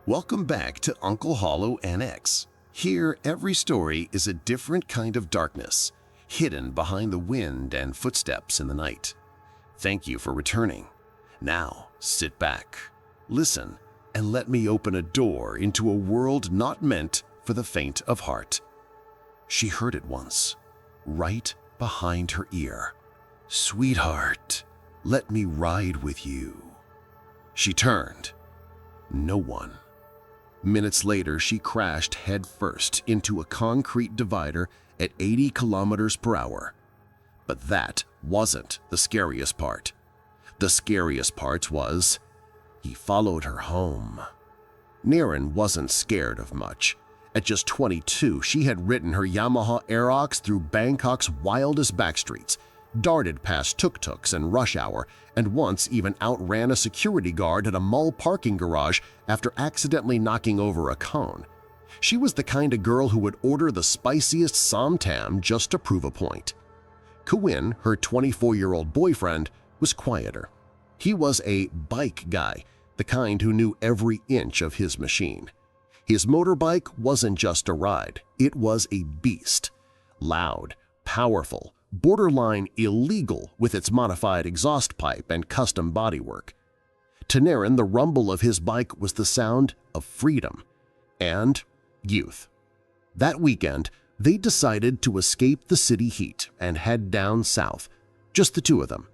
Welcome back to Uncle Hollow NX. Here, every story is a different kind of darkness, hidden behind the wind and footsteps in the night. Thank you for returning. Now, sit back, listen, and let me open a door into a world not meant for the faint of heart. She heard it once, right behind her ear. "Sweetheart, let me ride with you." She turned. No one. Minutes later, she crashed headfirst into a concrete divider at 80 kilometers per hour. But that wasn't the scariest part. The scariest part was he followed her home. Narin wasn't scared of much. At just 22, she had ridden her Yamaha Aerox through Bangkok's wildest backstreets, darted past tuk-tuks and rush hour, and once even outran a security guard at a mall parking garage after accidentally knocking over a cone. She was the kind of girl who would order the spiciest samtam just to prove a point. Kawin, her 24-year-old boyfriend, was quieter. He was a bike guy, the kind who knew every inch of his machine. His motorbike wasn't just a ride, it was a beast. Loud, powerful, borderline illegal with its modified exhaust pipe and custom bodywork. To Narin, the rumble of his bike was the sound of freedom and youth. That weekend, they decided to escape the city heat and head down south, just the two of them.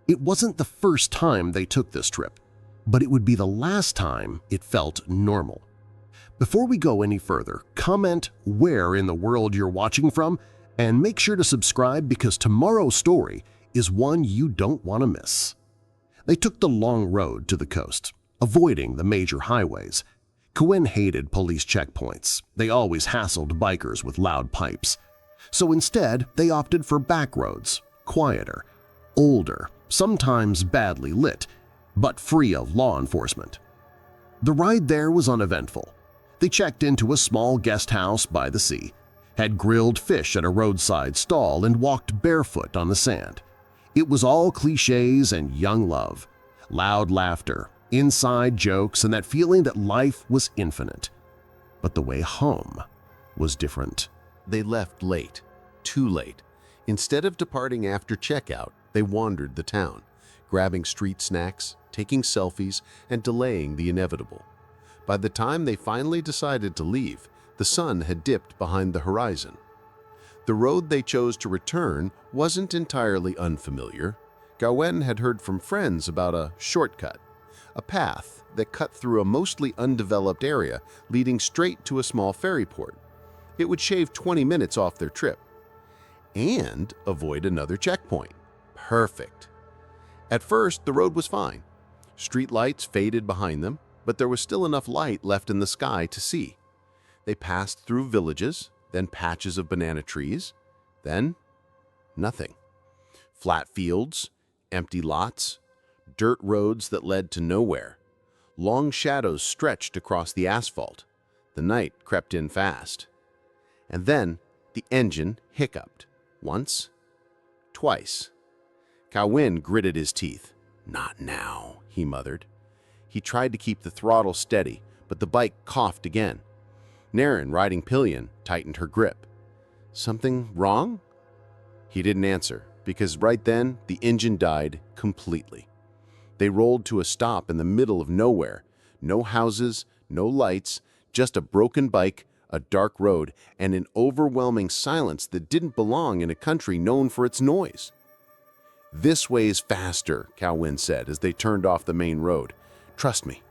It wasn't the first time they took this trip, but it would be the last time it felt normal. Before we go any further, comment where in the world you're watching from and make sure to subscribe because tomorrow's story is one you don't want to miss. They took the long road to the coast, avoiding the major highways. Kawin hated police checkpoints. They always hassled bikers with loud pipes. So instead, they opted for back roads, quieter, older, sometimes badly lit, but free of law enforcement. The ride there was uneventful. They checked into a small guest house by the sea, had grilled fish at a roadside stall, and walked barefoot on the sand. It was all cliches and young love, loud laughter, inside jokes, and that feeling that life was infinite. But the way home was different. They left late, too late. Instead of departing after checkout, they wandered the town, grabbing street snacks, taking selfies, and delaying the inevitable. By the time they finally decided to leave, the sun had dipped behind the horizon. The road they chose to return wasn't entirely unfamiliar. Gawen had heard from friends about a shortcut, a path that cut through a mostly undeveloped area leading straight to a small ferry port. It would shave 20 minutes off their trip and avoid another checkpoint. Perfect. At first, the road was fine. Street lights faded behind them, but there was still enough light left in the sky to see. They passed through villages, then patches of banana trees, then nothing. Flat fields, empty lots, dirt roads that led to nowhere. Long shadows stretched across the asphalt. The night crept in fast. And then the engine hiccuped. Once, twice. Kawin gritted his teeth. "Not now," he muttered. He tried to keep the throttle steady, but the bike coughed again. Narin, riding pillion, tightened her grip. "Something wrong?" He didn't answer, because right then the engine died completely. They rolled to a stop in the middle of nowhere. No houses, no lights, just a broken bike, a dark road, and an overwhelming silence that didn't belong in a country known for its noise. "This way's faster," Kawin said as they turned off the main road. "Trust me."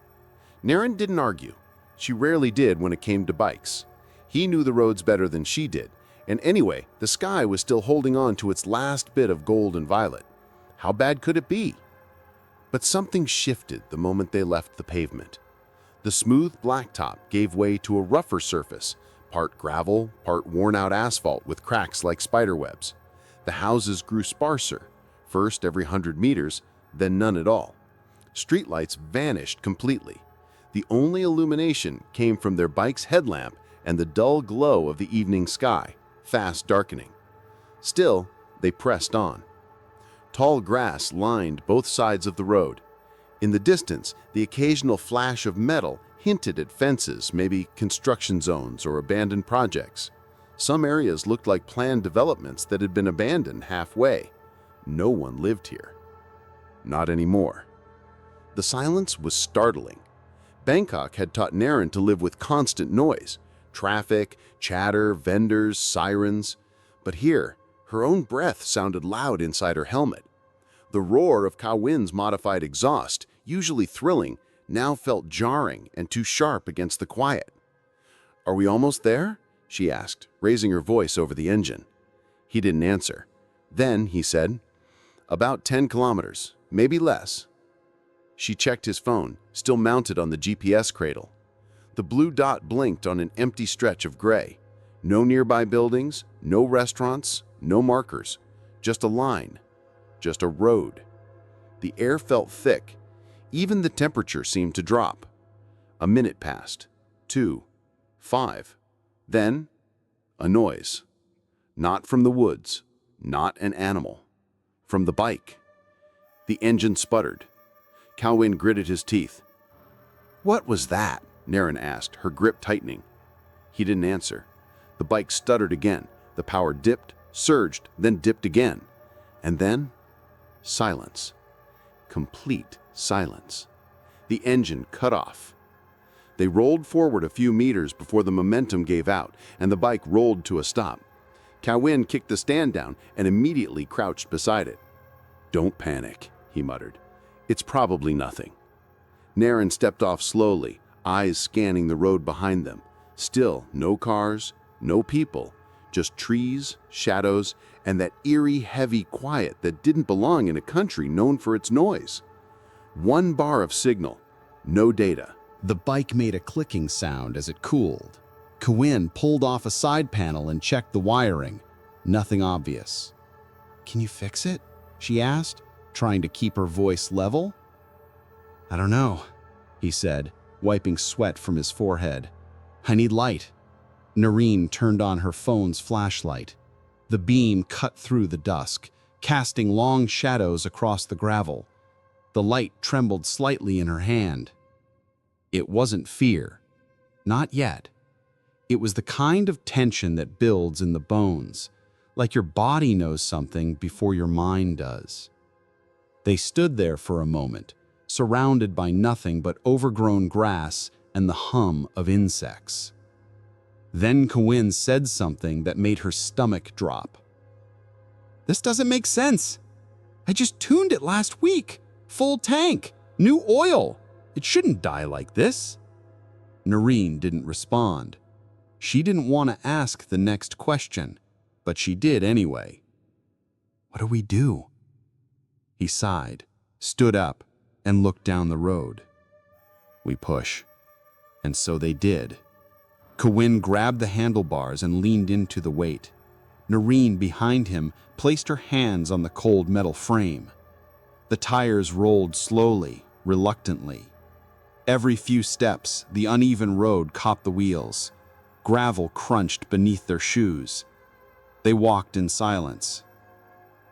Narin didn't argue. She rarely did when it came to bikes. He knew the roads better than she did, and anyway, the sky was still holding on to its last bit of gold and violet. How bad could it be? But something shifted the moment they left the pavement. The smooth blacktop gave way to a rougher surface, part gravel, part worn-out asphalt with cracks like spiderwebs. The houses grew sparser, first every 100 meters, then none at all. Streetlights vanished completely. The only illumination came from their bike's headlamp and the dull glow of the evening sky, fast darkening. Still, they pressed on. Tall grass lined both sides of the road. In the distance, the occasional flash of metal hinted at fences, maybe construction zones or abandoned projects. Some areas looked like planned developments that had been abandoned halfway. No one lived here. Not anymore. The silence was startling. Bangkok had taught Narin to live with constant noise, traffic, chatter, vendors, sirens. But here, her own breath sounded loud inside her helmet. The roar of Ka Win's modified exhaust, usually thrilling, now felt jarring and too sharp against the quiet. "Are we almost there?" she asked, raising her voice over the engine. He didn't answer. Then he said, "About 10 kilometers, maybe less." She checked his phone, still mounted on the GPS cradle. The blue dot blinked on an empty stretch of gray. No nearby buildings, no restaurants, no markers. Just a line. Just a road. The air felt thick. Even the temperature seemed to drop. A minute passed. 2. 5. Then, a noise. Not from the woods. Not an animal. From the bike. The engine sputtered. Ka Win gritted his teeth. "What was that?" Narin asked, her grip tightening. He didn't answer. The bike stuttered again. The power dipped, surged, then dipped again. And then, silence. Complete silence. The engine cut off. They rolled forward a few meters before the momentum gave out, and the bike rolled to a stop. Ka Win kicked the stand down and immediately crouched beside it. "Don't panic," he muttered. "It's probably nothing." Narin stepped off slowly, eyes scanning the road behind them. Still, no cars, no people, just trees, shadows, and that eerie, heavy quiet that didn't belong in a country known for its noise. One bar of signal, no data. The bike made a clicking sound as it cooled. Ka Win pulled off a side panel and checked the wiring. Nothing obvious. "Can you fix it?" she asked, trying to keep her voice level. "I don't know," he said, wiping sweat from his forehead. "I need light." Narin turned on her phone's flashlight. The beam cut through the dusk, casting long shadows across the gravel. The light trembled slightly in her hand. It wasn't fear. Not yet. It was the kind of tension that builds in the bones, like your body knows something before your mind does. They stood there for a moment, surrounded by nothing but overgrown grass and the hum of insects. Then Ka Win said something that made her stomach drop. "This doesn't make sense. I just tuned it last week. Full tank, new oil. It shouldn't die like this." Narin didn't respond. She didn't want to ask the next question, but she did anyway. "What do we do?" He sighed, stood up, and looked down the road. "We push." And so they did. Ka Win grabbed the handlebars and leaned into the weight. Narin, behind him, placed her hands on the cold metal frame. The tires rolled slowly, reluctantly. Every few steps, the uneven road caught the wheels. Gravel crunched beneath their shoes. They walked in silence.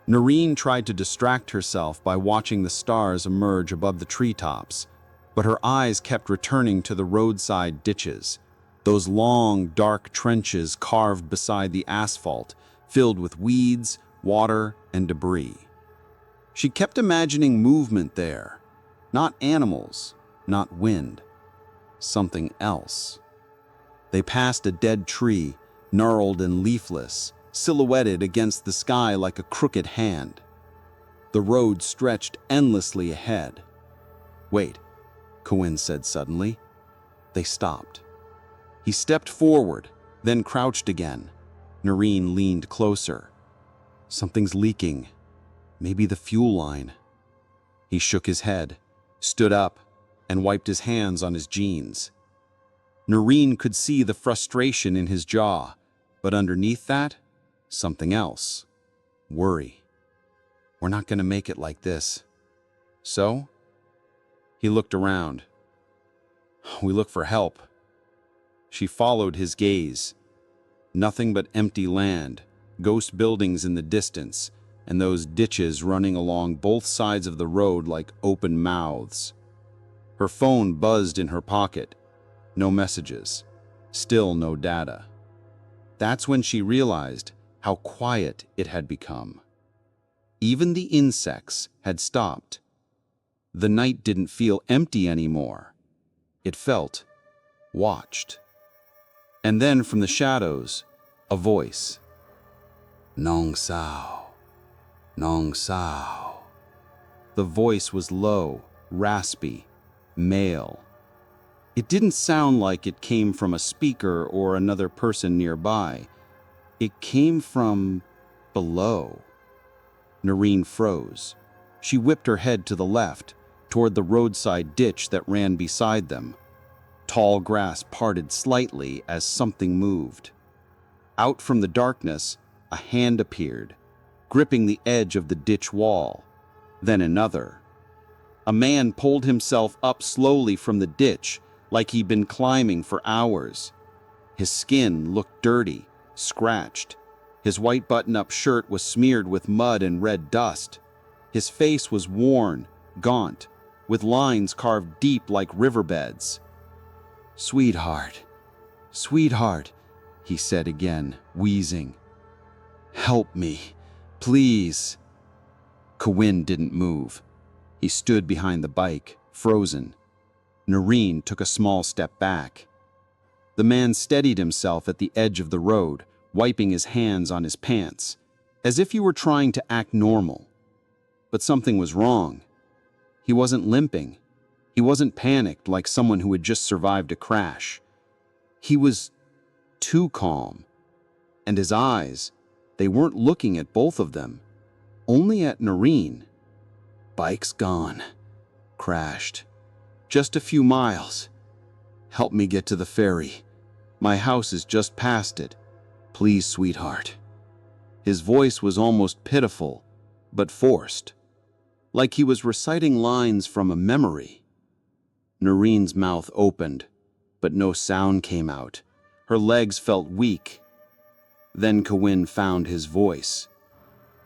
Narin tried to distract herself by watching the stars emerge above the treetops, but her eyes kept returning to the roadside ditches, those long, dark trenches carved beside the asphalt, filled with weeds, water, and debris. She kept imagining movement there, not animals, not wind, something else. They passed a dead tree, gnarled and leafless, silhouetted against the sky like a crooked hand. The road stretched endlessly ahead. "Wait," Ka Win said suddenly. They stopped. He stepped forward, then crouched again. Narin leaned closer. "Something's leaking. Maybe the fuel line." He shook his head, stood up, and wiped his hands on his jeans. Narin could see the frustration in his jaw, but underneath that, something else. Worry. "We're not going to make it like this." "So?" He looked around. "We look for help." She followed his gaze. Nothing but empty land, ghost buildings in the distance, and those ditches running along both sides of the road like open mouths. Her phone buzzed in her pocket. No messages. Still no data. That's when she realized how quiet it had become. Even the insects had stopped. The night didn't feel empty anymore. It felt watched. And then from the shadows, a voice. Nong Sao. Nong Sao. The voice was low, raspy, male. It didn't sound like it came from a speaker or another person nearby. It came from below. Narin froze. She whipped her head to the left, toward the roadside ditch that ran beside them. Tall grass parted slightly as something moved. Out from the darkness, a hand appeared, gripping the edge of the ditch wall. Then another. A man pulled himself up slowly from the ditch, like he'd been climbing for hours. His skin looked dirty, scratched. His white button-up shirt was smeared with mud and red dust. His face was worn, gaunt, with lines carved deep like riverbeds. "Sweetheart, sweetheart," he said again, wheezing. "Help me, please." Kawin didn't move. He stood behind the bike, frozen. Narin took a small step back. The man steadied himself at the edge of the road, wiping his hands on his pants, as if he were trying to act normal. But something was wrong. He wasn't limping. He wasn't panicked like someone who had just survived a crash. He was too calm. And his eyes, they weren't looking at both of them, only at Narin. "Bike's gone. Crashed. Just a few miles. Help me get to the ferry. My house is just past it. Please, sweetheart." His voice was almost pitiful, but forced, like he was reciting lines from a memory. Narin's mouth opened, but no sound came out. Her legs felt weak. Then Kawin found his voice.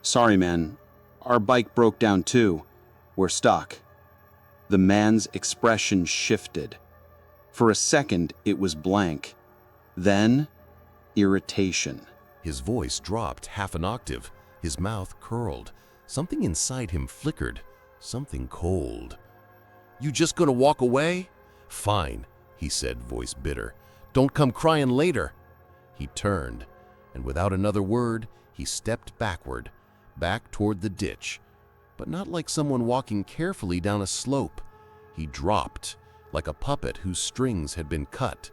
"Sorry, man. Our bike broke down too. We're stuck." The man's expression shifted. For a second, it was blank. Then, irritation. His voice dropped half an octave. His mouth curled. Something inside him flickered. Something cold. "You just gonna walk away?" "Fine," he said, voice bitter. "Don't come crying later." He turned, and without another word, he stepped backward, back toward the ditch. But not like someone walking carefully down a slope. He dropped, like a puppet whose strings had been cut.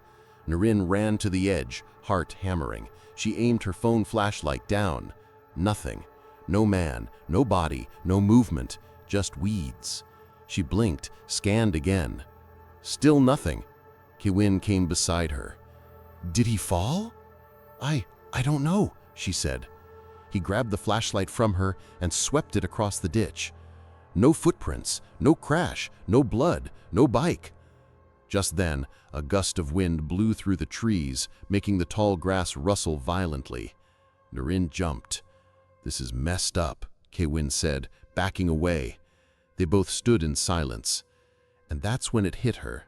Narin ran to the edge, heart hammering. She aimed her phone flashlight down. Nothing. No man, no body, no movement, just weeds. She blinked, scanned again. Still nothing. Kawin came beside her. "Did he fall?" I don't know," she said. He grabbed the flashlight from her and swept it across the ditch. No footprints, no crash, no blood, no bike. Just then, a gust of wind blew through the trees, making the tall grass rustle violently. Narin jumped. "This is messed up," Kawin said, backing away. They both stood in silence. And that's when it hit her.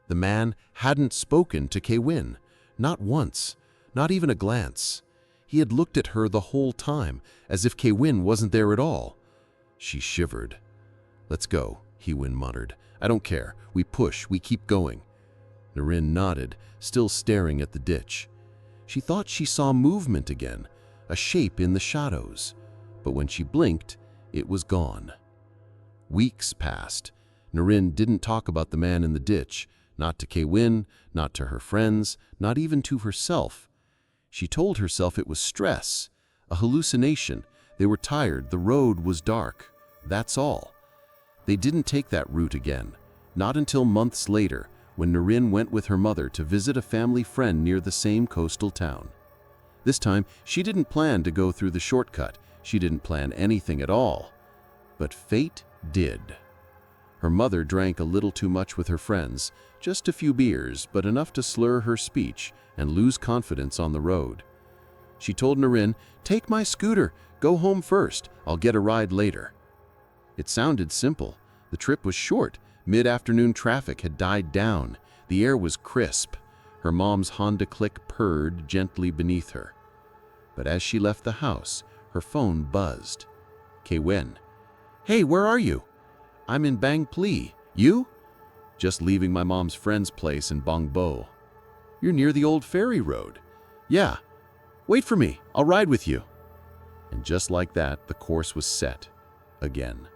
The man hadn't spoken to Kawin. Not once. Not even a glance. He had looked at her the whole time, as if Kawin wasn't there at all. She shivered. "Let's go," Kawin muttered. "I don't care. We push. We keep going." Narin nodded, still staring at the ditch. She thought she saw movement again, a shape in the shadows. But when she blinked, it was gone. Weeks passed. Narin didn't talk about the man in the ditch, not to Kawin, not to her friends, not even to herself. She told herself it was stress, a hallucination. They were tired, the road was dark. That's all. They didn't take that route again, not until months later, when Narin went with her mother to visit a family friend near the same coastal town. This time, she didn't plan to go through the shortcut. She didn't plan anything at all. But fate did. Her mother drank a little too much with her friends, just a few beers, but enough to slur her speech and lose confidence on the road. She told Narin, "Take my scooter, go home first, I'll get a ride later." It sounded simple. The trip was short. Mid-afternoon traffic had died down. The air was crisp. Her mom's Honda Click purred gently beneath her. But as she left the house, her phone buzzed. Kewin. Hey, where are you? I'm in Bang Pli. You? Just leaving my mom's friend's place in Bong Bo. You're near the old ferry road. Yeah. Wait for me. I'll ride with you. And just like that, the course was set. Again.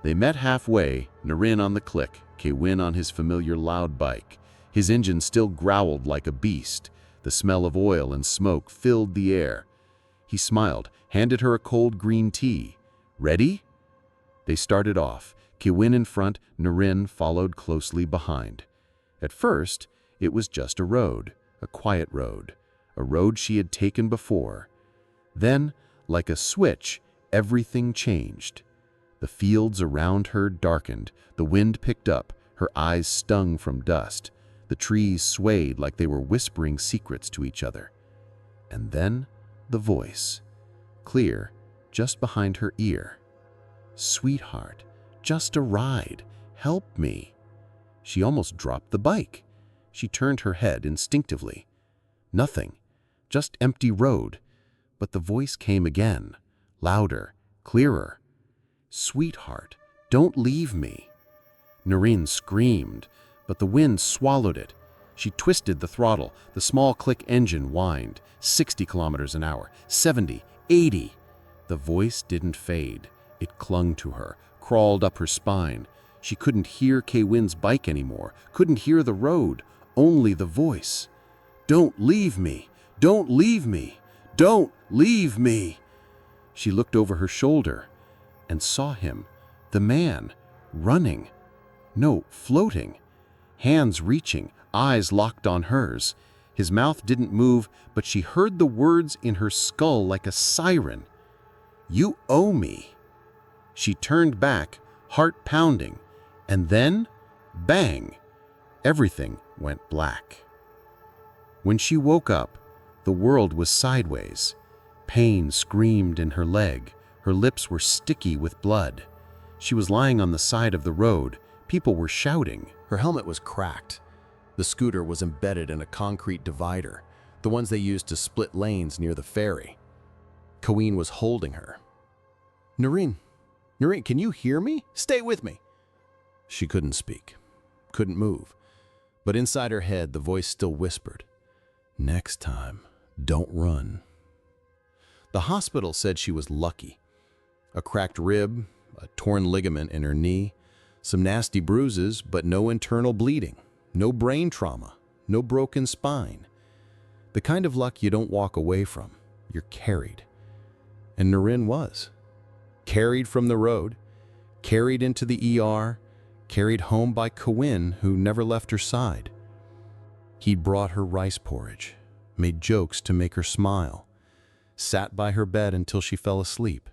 They met halfway, Narin on the Click, Kewin on his familiar loud bike. His engine still growled like a beast. The smell of oil and smoke filled the air. He smiled, handed her a cold green tea. Ready? They started off, Kewin in front, Narin followed closely behind. At first, it was just a road, a quiet road, a road she had taken before. Then, like a switch, everything changed. The fields around her darkened, the wind picked up, her eyes stung from dust. The trees swayed like they were whispering secrets to each other. And then, the voice, clear, just behind her ear. Sweetheart, just a ride. Help me. She almost dropped the bike. She turned her head instinctively. Nothing, just empty road. But the voice came again, louder, clearer. Sweetheart, don't leave me. Narin screamed, but the wind swallowed it. She twisted the throttle. The small Click engine whined. 60 kilometers an hour, 70, 80. The voice didn't fade. It clung to her, crawled up her spine. She couldn't hear Kewin's bike anymore, couldn't hear the road, only the voice. Don't leave me! Don't leave me! Don't leave me! She looked over her shoulder and saw him, the man, running. No, floating. Hands reaching, eyes locked on hers. His mouth didn't move, but she heard the words in her skull like a siren. You owe me. She turned back, heart pounding, and then, bang, everything went black. When she woke up, the world was sideways. Pain screamed in her leg. Her lips were sticky with blood. She was lying on the side of the road. People were shouting. Her helmet was cracked. The scooter was embedded in a concrete divider, the ones they used to split lanes near the ferry. Kewin was holding her. Narin, can you hear me? Stay with me. She couldn't speak, couldn't move. But inside her head, the voice still whispered, next time, don't run. The hospital said she was lucky. A cracked rib, a torn ligament in her knee, some nasty bruises, but no internal bleeding, no brain trauma, no broken spine. The kind of luck you don't walk away from. You're carried. And Narin was. Carried from the road, carried into the ER, carried home by Kewin, who never left her side. He'd brought her rice porridge, made jokes to make her smile, sat by her bed until she fell asleep.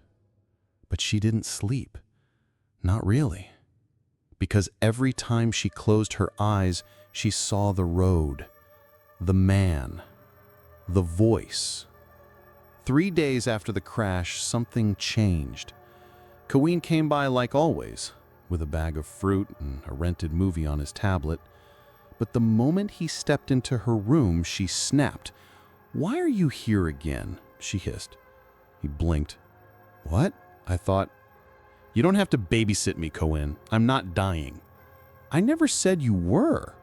But she didn't sleep. Not really. Because every time she closed her eyes, she saw the road, the man, the voice. 3 days after the crash, something changed. Kewin came by like always, with a bag of fruit and a rented movie on his tablet. But the moment he stepped into her room, she snapped. "Why are you here again?" she hissed. He blinked. "What?" I thought. "You don't have to babysit me, Kewin. I'm not dying." "I never said you were."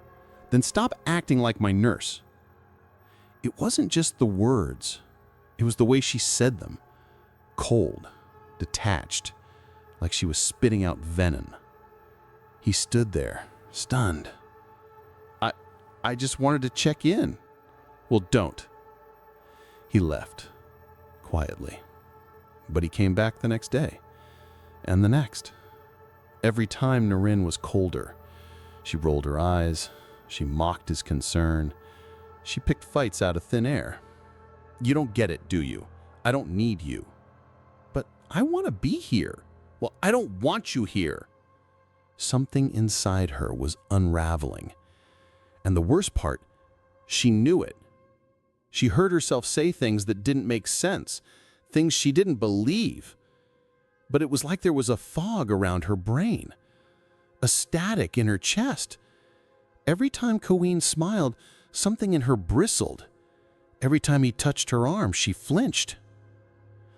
"Then stop acting like my nurse." It wasn't just the words. It was the way she said them. Cold, detached, like she was spitting out venom. He stood there, stunned. I just wanted to check in." "Well, don't." He left, quietly. But he came back the next day, and the next. Every time Narin was colder. She rolled her eyes. She mocked his concern. She picked fights out of thin air. "You don't get it, do you? I don't need you." "But I want to be here." "Well, I don't want you here." Something inside her was unraveling. And the worst part, she knew it. She heard herself say things that didn't make sense, things she didn't believe. But it was like there was a fog around her brain, a static in her chest. Every time Kewin smiled, Something in her bristled. Every time he touched her arm, she flinched.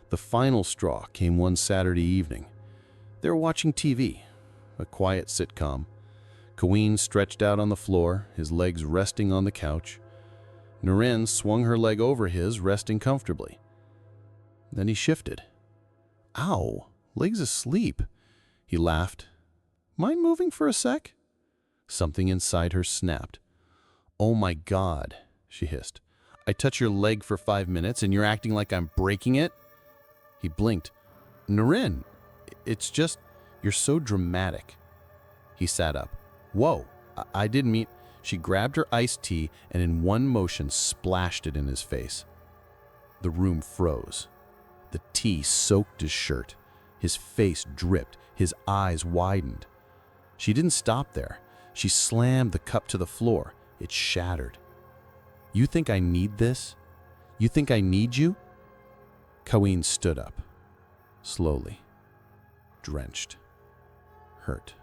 The final straw came one Saturday evening. They were watching TV, a quiet sitcom. Kaween stretched out on the floor, his legs resting on the couch. Narin swung her leg over his, resting comfortably. Then he shifted. "Ow, leg's asleep." He laughed. "Mind moving for a sec?" Something inside her snapped. "Oh my God," she hissed. "I touch your leg for 5 minutes and you're acting like I'm breaking it?" He blinked. "Narin, it's just, you're so dramatic." He sat up. "Whoa, I didn't mean..." She grabbed her iced tea and in one motion splashed it in his face. The room froze. The tea soaked his shirt. His face dripped. His eyes widened. She didn't stop there. She slammed the cup to the floor. It shattered. "You think I need this? You think I need you?" Kaween stood up, slowly, drenched, hurt.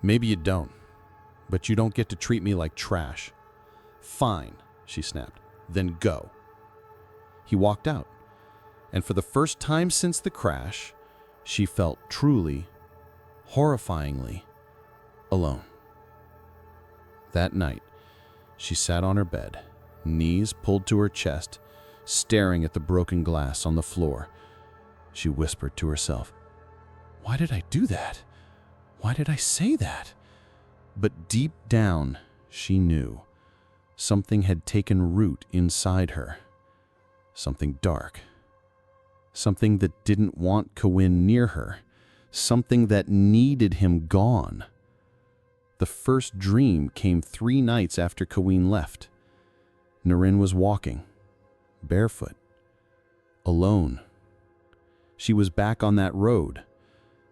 "Maybe you don't, but you don't get to treat me like trash." "Fine," she snapped. "Then go." He walked out, and for the first time since the crash, she felt truly, horrifyingly alone. That night, she sat on her bed, knees pulled to her chest, staring at the broken glass on the floor. She whispered to herself, "Why did I do that? Why did I say that?" But deep down, she knew something had taken root inside her. Something dark. Something that didn't want Kaween near her. Something that needed him gone. The first dream came 3 nights after Kaween left. Narin was walking, barefoot, alone. She was back on that road.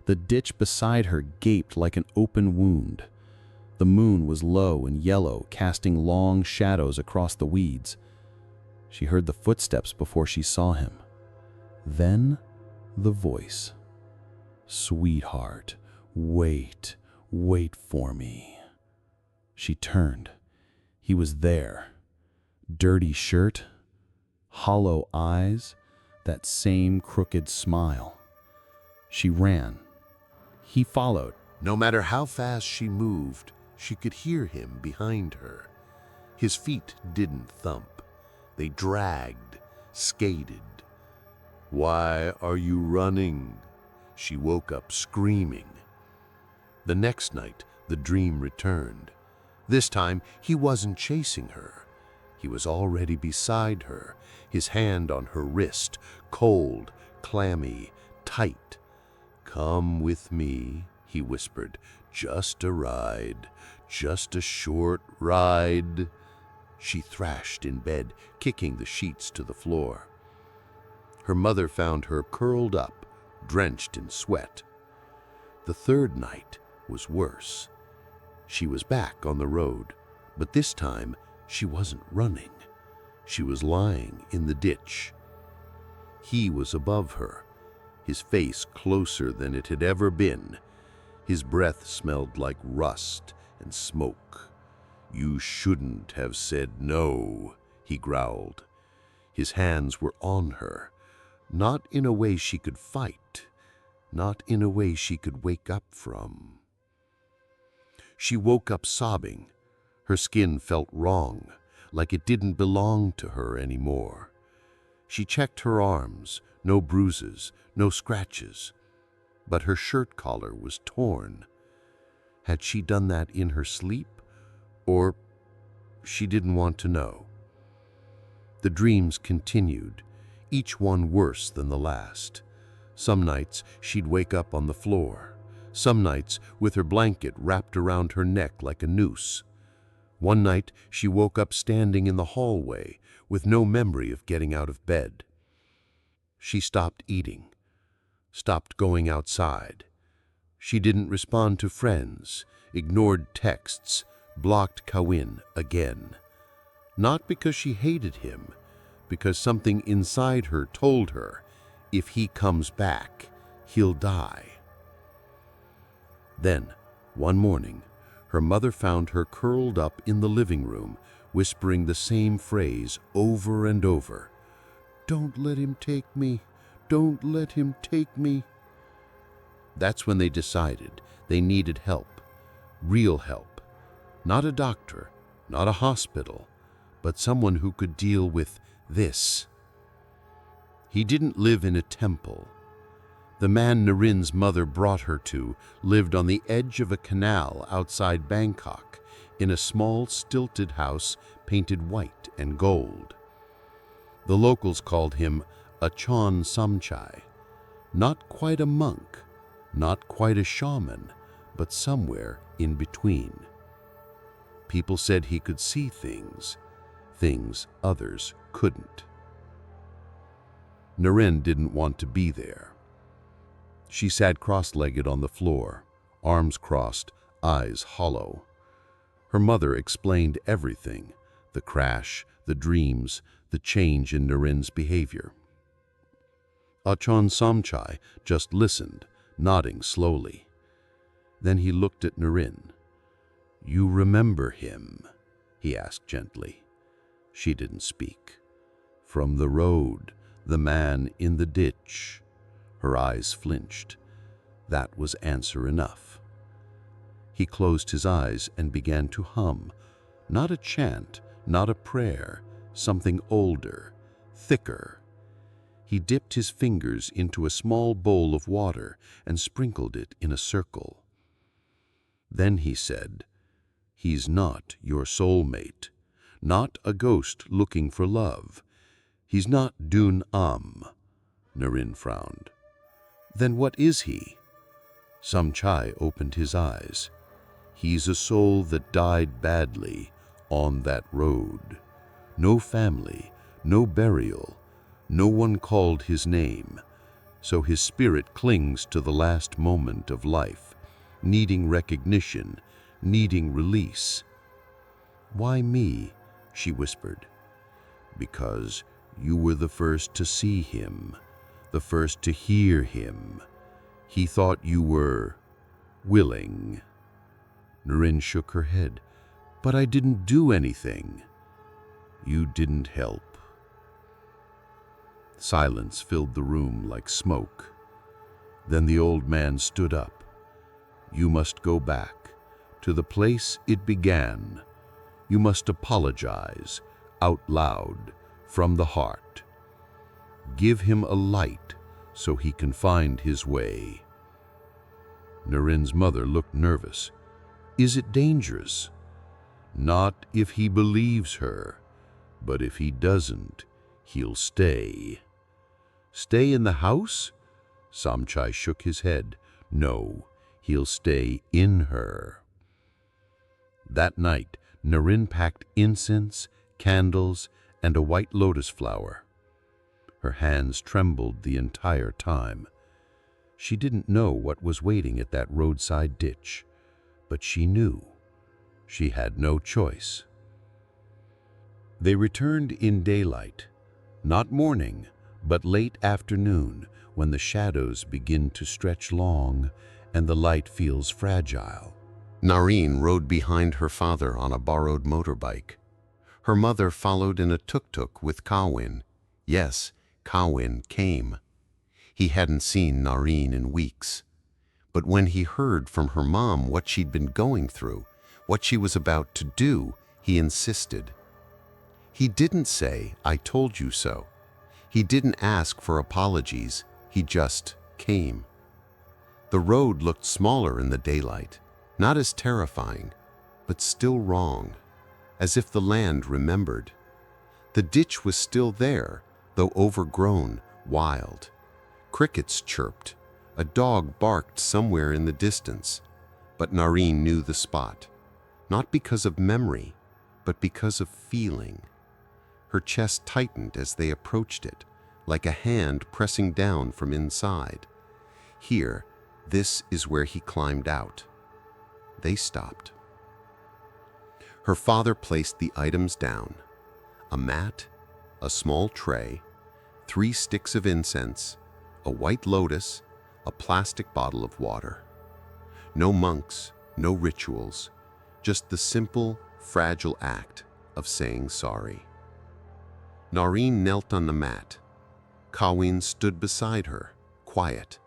The ditch beside her gaped like an open wound. The moon was low and yellow, casting long shadows across the weeds. She heard the footsteps before she saw him. Then the voice. "Sweetheart, wait for me." She turned. He was there. Dirty shirt, hollow eyes, that same crooked smile. She ran. He followed. No matter how fast she moved, she could hear him behind her. His feet didn't thump. They dragged, skated. "Why are you running?" She woke up screaming. The next night, the dream returned. This time, he wasn't chasing her. He was already beside her, his hand on her wrist, cold, clammy, tight. "Come with me," he whispered. "Just a ride, just a short ride." She thrashed in bed, kicking the sheets to the floor. Her mother found her curled up, drenched in sweat. The third night was worse. She was back on the road, but this time she wasn't running. She was lying in the ditch. He was above her, his face closer than it had ever been. His breath smelled like rust and smoke. "You shouldn't have said no," he growled. His hands were on her, not in a way she could fight, not in a way she could wake up from. She woke up sobbing. Her skin felt wrong, like it didn't belong to her anymore. She checked her arms, no bruises, no scratches, but her shirt collar was torn. Had she done that in her sleep? Or she didn't want to know. The dreams continued, each one worse than the last. Some nights she'd wake up on the floor. Some nights with her blanket wrapped around her neck like a noose. One night she woke up standing in the hallway with no memory of getting out of bed. She stopped eating, stopped going outside. She didn't respond to friends, ignored texts, blocked Kaween again. Not because she hated him, because something inside her told her, if he comes back, he'll die. Then, one morning, Her mother found her curled up in the living room, whispering the same phrase over and over. "Don't let him take me. Don't let him take me." That's when they decided they needed help, real help. Not a doctor, not a hospital, but someone who could deal with this. He didn't live in a temple. The man Narin's mother brought her to lived on the edge of a canal outside Bangkok, in a small stilted house painted white and gold. The locals called him Achon Samchai, not quite a monk, not quite a shaman, but somewhere in between. People said he could see things others couldn't. Narin didn't want to be there. She sat cross-legged on the floor, arms crossed, eyes hollow. Her mother explained everything, the crash, the dreams, the change in Narin's behavior. Achon Samchai just listened, nodding slowly. Then he looked at Narin. "You remember him?" he asked gently. She didn't speak. "From the road, the man in the ditch." Her eyes flinched. That was answer enough. He closed his eyes and began to hum, not a chant, not a prayer, something older, thicker. He dipped his fingers into a small bowl of water and sprinkled it in a circle. Then he said, "He's not your soulmate, not a ghost looking for love. He's not Dun Am." Narin frowned. "Then what is he?" Samchai opened his eyes. "He's a soul that died badly on that road. No family, no burial, no one called his name. So his spirit clings to the last moment of life, needing recognition, needing release." "Why me?" she whispered. "Because you were the first to see him, the first to hear him. He thought you were willing." Narin shook her head. "But I didn't do anything." "You didn't help." Silence filled the room like smoke. Then the old man stood up. "You must go back to the place it began. You must apologize out loud from the heart. Give him a light so he can find his way." Narin's mother looked nervous. "Is it dangerous?" "Not if he believes her, but if he doesn't, he'll stay." "Stay in the house?" Samchai shook his head. "No, he'll stay in her." That night, Narin packed incense, candles, and a white lotus flower. Her hands trembled the entire time. She didn't know what was waiting at that roadside ditch, but she knew. She had no choice. They returned in daylight, not morning, but late afternoon, when the shadows begin to stretch long and the light feels fragile. Narin rode behind her father on a borrowed motorbike. Her mother followed in a tuk-tuk with Kawin. Yes, Kawin came. He hadn't seen Narin in weeks. But when he heard from her mom what she'd been going through, what she was about to do, he insisted. He didn't say, "I told you so." He didn't ask for apologies. He just came. The road looked smaller in the daylight, not as terrifying, but still wrong, as if the land remembered. The ditch was still there, though overgrown, wild. Crickets chirped. A dog barked somewhere in the distance. But Narin knew the spot, not because of memory, but because of feeling. Her chest tightened as they approached it, like a hand pressing down from inside. Here, this is where he climbed out. They stopped. Her father placed the items down: a mat, a small tray, 3 sticks of incense, a white lotus, a plastic bottle of water. No monks, no rituals, just the simple, fragile act of saying sorry. Narin knelt on the mat. Kawin stood beside her, quiet.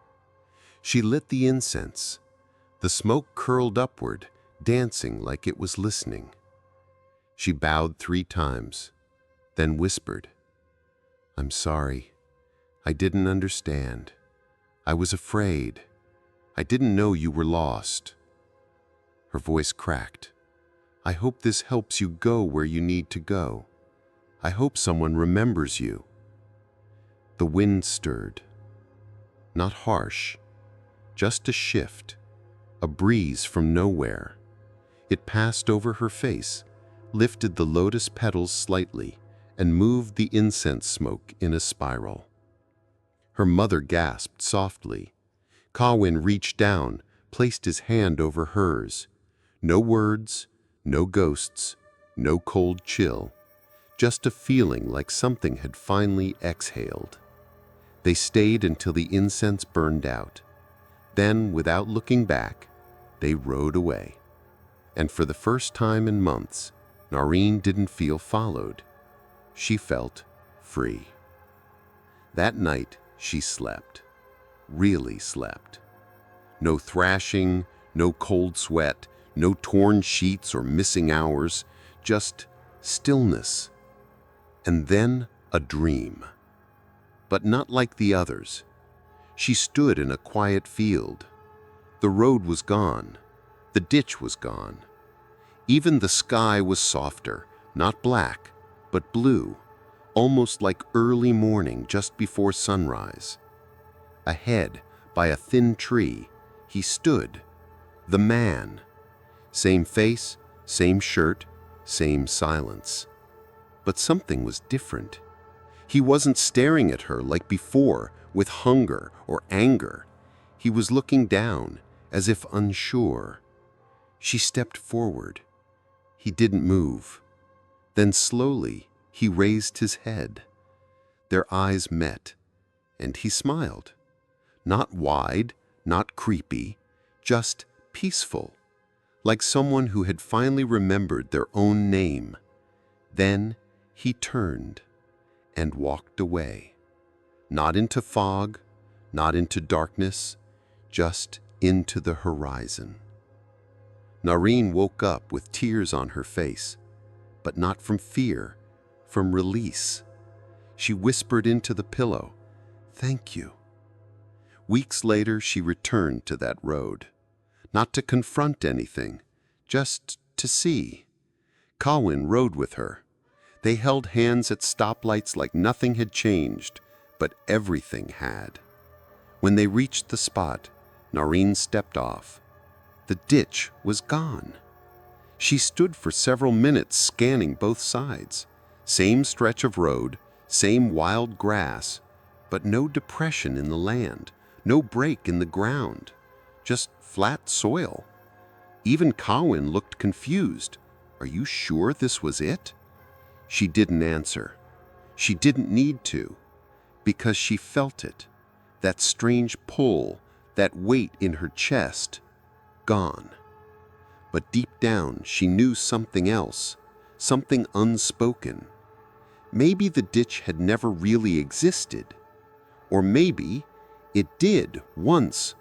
She lit the incense. The smoke curled upward, dancing like it was listening. She bowed 3 times, then whispered, "I'm sorry. I didn't understand. I was afraid. I didn't know you were lost." Her voice cracked. "I hope this helps you go where you need to go. I hope someone remembers you." The wind stirred. Not harsh, just a shift, a breeze from nowhere. It passed over her face, lifted the lotus petals slightly, and moved the incense smoke in a spiral. Her mother gasped softly. Kawin reached down, placed his hand over hers. No words, no ghosts, no cold chill, just a feeling like something had finally exhaled. They stayed until the incense burned out. Then, without looking back, they rode away. And for the first time in months, Narin didn't feel followed. She felt free. That night, she slept. Really slept. No thrashing, no cold sweat, no torn sheets or missing hours, just stillness. And then a dream. But not like the others. She stood in a quiet field. The road was gone. The ditch was gone. Even the sky was softer, not black, but blue, almost like early morning just before sunrise. Ahead, by a thin tree, he stood, the man. Same face, same shirt, same silence. But something was different. He wasn't staring at her like before, with hunger or anger. He was looking down, as if unsure. She stepped forward. He didn't move. Then slowly, he raised his head. Their eyes met, and he smiled. Not wide, not creepy, just peaceful, like someone who had finally remembered their own name. Then he turned and walked away. Not into fog, not into darkness, just into the horizon. Narin woke up with tears on her face, but not from fear, from release. She whispered into the pillow, "Thank you." Weeks later, she returned to that road, not to confront anything, just to see. Kawin rode with her. They held hands at stoplights like nothing had changed, but everything had. When they reached the spot, Narin stepped off. The ditch was gone. She stood for several minutes scanning both sides. Same stretch of road, same wild grass, but no depression in the land, no break in the ground, just flat soil. Even Kawin looked confused. "Are you sure this was it?" She didn't answer. She didn't need to, because she felt it, that strange pull, that weight in her chest, gone. But deep down, she knew something else, something unspoken. Maybe the ditch had never really existed. Or maybe it did once.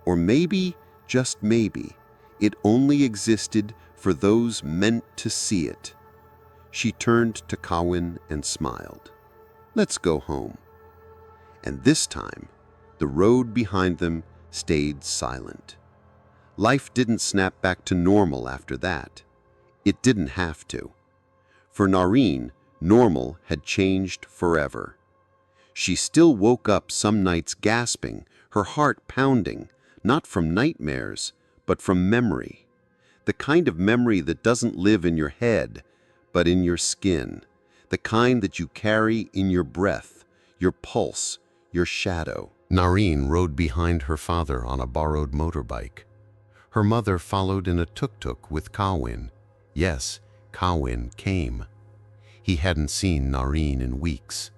Or maybe, just maybe, it only existed for those meant to see it. She turned to Kawin and smiled. "Let's go home." And this time, the road behind them stayed silent. Life didn't snap back to normal after that. It didn't have to. For Narin, normal had changed forever. She still woke up some nights gasping, her heart pounding, not from nightmares, but from memory. The kind of memory that doesn't live in your head, but in your skin. The kind that you carry in your breath, your pulse, your shadow. Narin rode behind her father on a borrowed motorbike. Her mother followed in a tuk-tuk with Kawin. Yes, Kawin came. He hadn't seen Narin in weeks.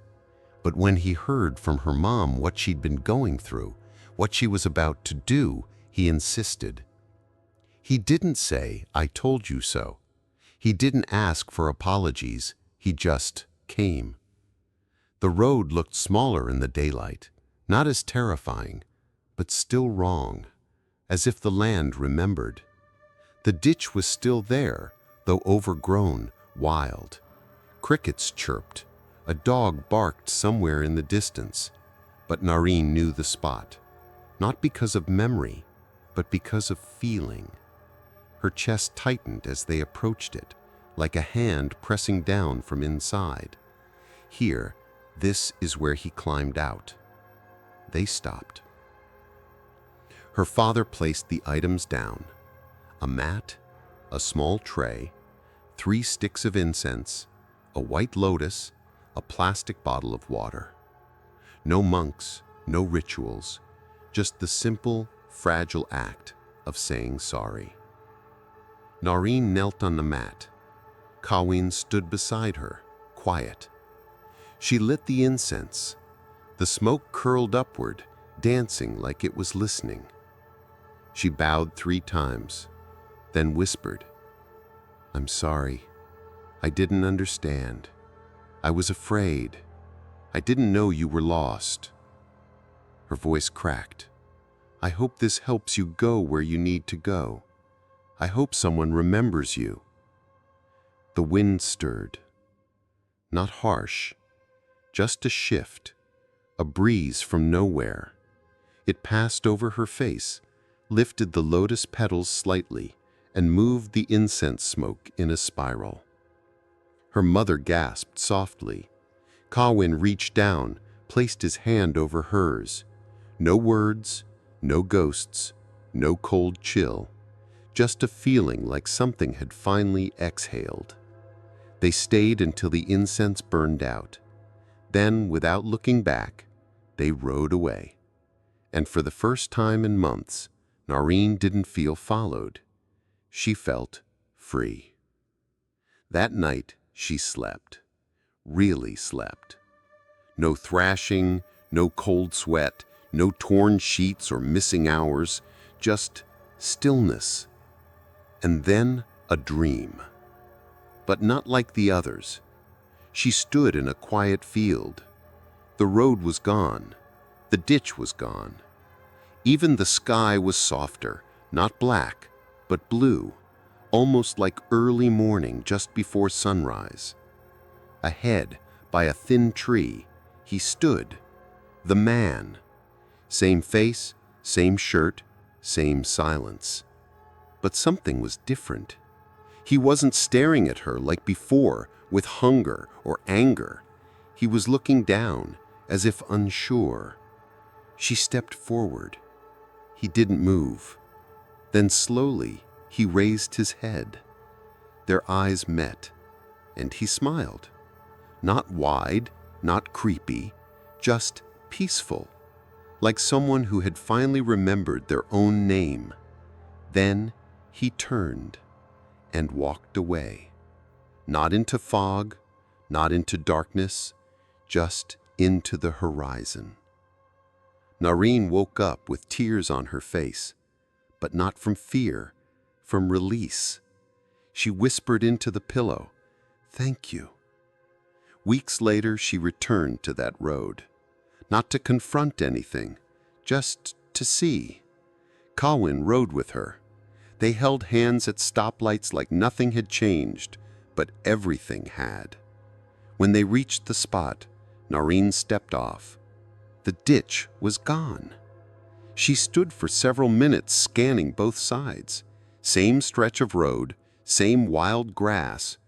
But when he heard from her mom what she'd been going through, what she was about to do, he insisted. He didn't say, "I told you so." He didn't ask for apologies. He just came. The road looked smaller in the daylight, not as terrifying, but still wrong, as if the land remembered. The ditch was still there, though overgrown, wild. Crickets chirped. A dog barked somewhere in the distance. But Narin knew the spot, not because of memory, but because of feeling. Her chest tightened as they approached it, like a hand pressing down from inside. Here, this is where he climbed out. They stopped. Her father placed the items down: a mat, a small tray, 3 sticks of incense, a white lotus, a plastic bottle of water. No monks, no rituals, just the simple, fragile act of saying sorry. Narin knelt on the mat. Kawin stood beside her, quiet. She lit the incense. The smoke curled upward, dancing like it was listening. She bowed 3 times, then whispered, "I'm sorry. I didn't understand. I was afraid. I didn't know you were lost." Her voice cracked. "I hope this helps you go where you need to go. I hope someone remembers you." The wind stirred. Not harsh, just a shift, a breeze from nowhere. It passed over her face, lifted the lotus petals slightly, and moved the incense smoke in a spiral. Her mother gasped softly. Kawin reached down, placed his hand over hers. No words, no ghosts, no cold chill, just a feeling like something had finally exhaled. They stayed until the incense burned out. Then, without looking back, they rode away. And for the first time in months, Narin didn't feel followed. She felt free. That night, she slept. Really slept. No thrashing, no cold sweat, no torn sheets or missing hours, just stillness. And then a dream. But not like the others. She stood in a quiet field. The road was gone. The ditch was gone. Even the sky was softer, not black, but blue, almost like early morning just before sunrise. Ahead, by a thin tree, he stood, the man. Same face, same shirt, same silence. But something was different. He wasn't staring at her like before, with hunger or anger. He was looking down, as if unsure. She stepped forward. He didn't move. Then slowly, he raised his head. Their eyes met, and he smiled. Not wide, not creepy, just peaceful, like someone who had finally remembered their own name. Then he turned and walked away. Not into fog, not into darkness, just into the horizon. Narin woke up with tears on her face, but not from fear, from release. She whispered into the pillow, "Thank you." Weeks later, she returned to that road, not to confront anything, just to see. Kawin rode with her. They held hands at stoplights like nothing had changed, but everything had. When they reached the spot, Narin stepped off. The ditch was gone. She stood for several minutes scanning both sides. Same stretch of road, same wild grass,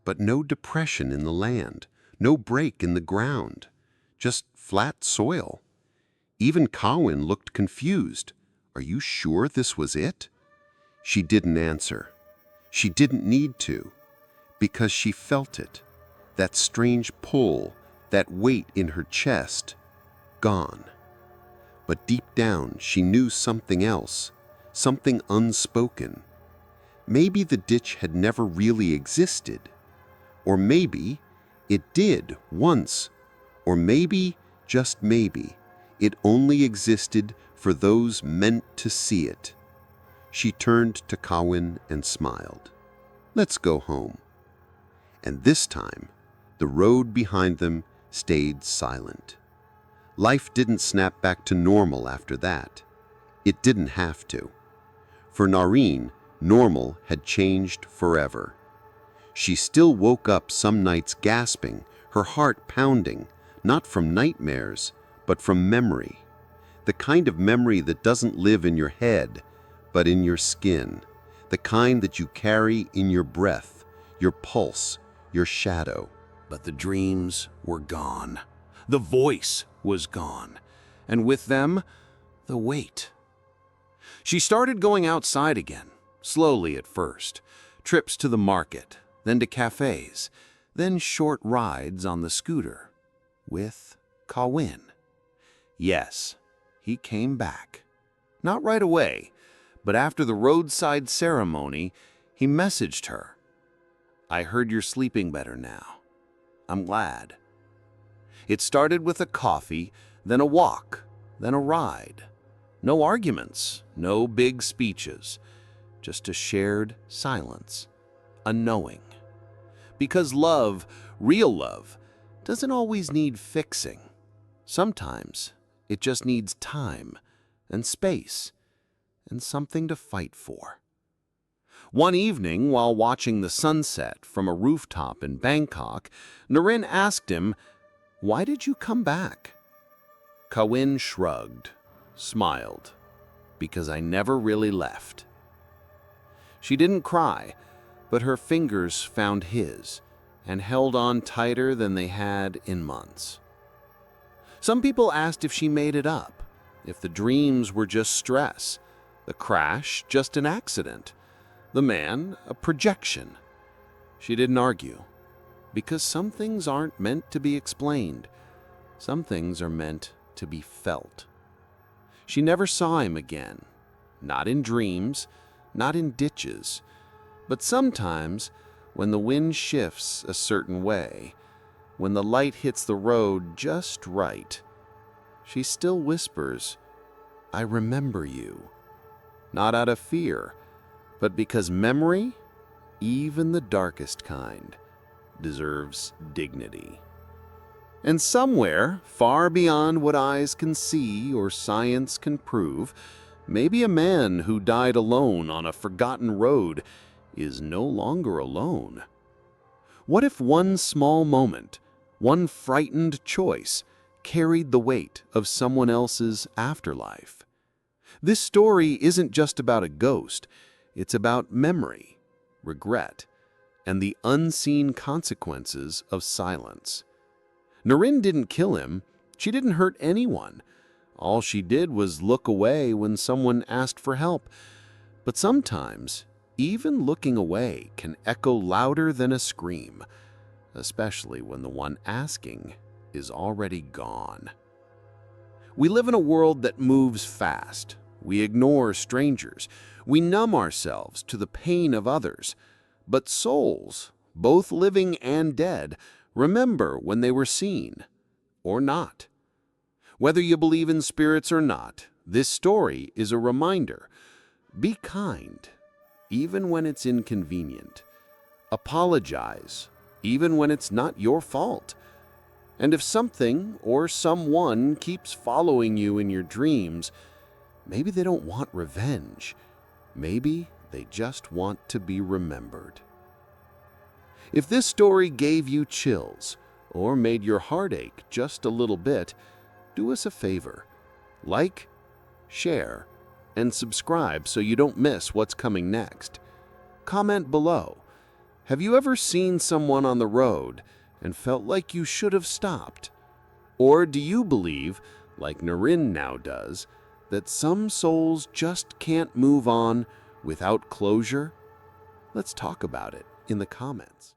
but no depression in the land, no break in the ground, just flat soil. Even Kawin looked confused. "Are you sure this was it?" She didn't answer. She didn't need to, because she felt it, that strange pull, that weight in her chest, gone. But deep down, she knew something else, something unspoken. Maybe the ditch had never really existed. Or maybe it did once. Or maybe, just maybe, it only existed for those meant to see it. She turned to Kawin and smiled. "Let's go home." And this time, the road behind them stayed silent. Life didn't snap back to normal after that. It didn't have to. For Narin, normal had changed forever. She still woke up some nights gasping, her heart pounding, not from nightmares, but from memory. The kind of memory that doesn't live in your head, but in your skin. The kind that you carry in your breath, your pulse, your shadow. But the dreams were gone. The voice was gone. And with them, the weight. She started going outside again, slowly at first. Trips to the market, then to cafes, then short rides on the scooter. With Kawin. Yes, he came back. Not right away, but after the roadside ceremony, he messaged her. "I heard you're sleeping better now. I'm glad." It started with a coffee, then a walk, then a ride. No arguments, no big speeches, just a shared silence, a knowing. Because love, real love, doesn't always need fixing. Sometimes it just needs time and space and something to fight for. One evening, while watching the sunset from a rooftop in Bangkok, Narin asked him, "Why did you come back?" Kawin shrugged, smiled, "Because I never really left." She didn't cry, but her fingers found his and held on tighter than they had in months. Some people asked if she made it up, if the dreams were just stress, the crash just an accident, the man a projection. She didn't argue, because some things aren't meant to be explained. Some things are meant to be felt. She never saw him again, not in dreams, not in ditches, but sometimes when the wind shifts a certain way, when the light hits the road just right, she still whispers, "I remember you." Not out of fear, but because memory, even the darkest kind, deserves dignity. And somewhere, far beyond what eyes can see or science can prove, maybe a man who died alone on a forgotten road is no longer alone. What if one small moment, one frightened choice, carried the weight of someone else's afterlife? This story isn't just about a ghost, it's about memory, regret, and the unseen consequences of silence. Narin didn't kill him, she didn't hurt anyone. All she did was look away when someone asked for help. But sometimes, even looking away can echo louder than a scream, especially when the one asking is already gone. We live in a world that moves fast. We ignore strangers. We numb ourselves to the pain of others. But souls, both living and dead, remember when they were seen, or not. Whether you believe in spirits or not, this story is a reminder. Be kind, even when it's inconvenient. Apologize, even when it's not your fault. And if something or someone keeps following you in your dreams, maybe they don't want revenge. Maybe they just want to be remembered. If this story gave you chills or made your heart ache just a little bit, do us a favor. Like, share, and subscribe so you don't miss what's coming next. Comment below. Have you ever seen someone on the road and felt like you should have stopped? Or do you believe, like Narin now does, that some souls just can't move on without closure? Let's talk about it in the comments.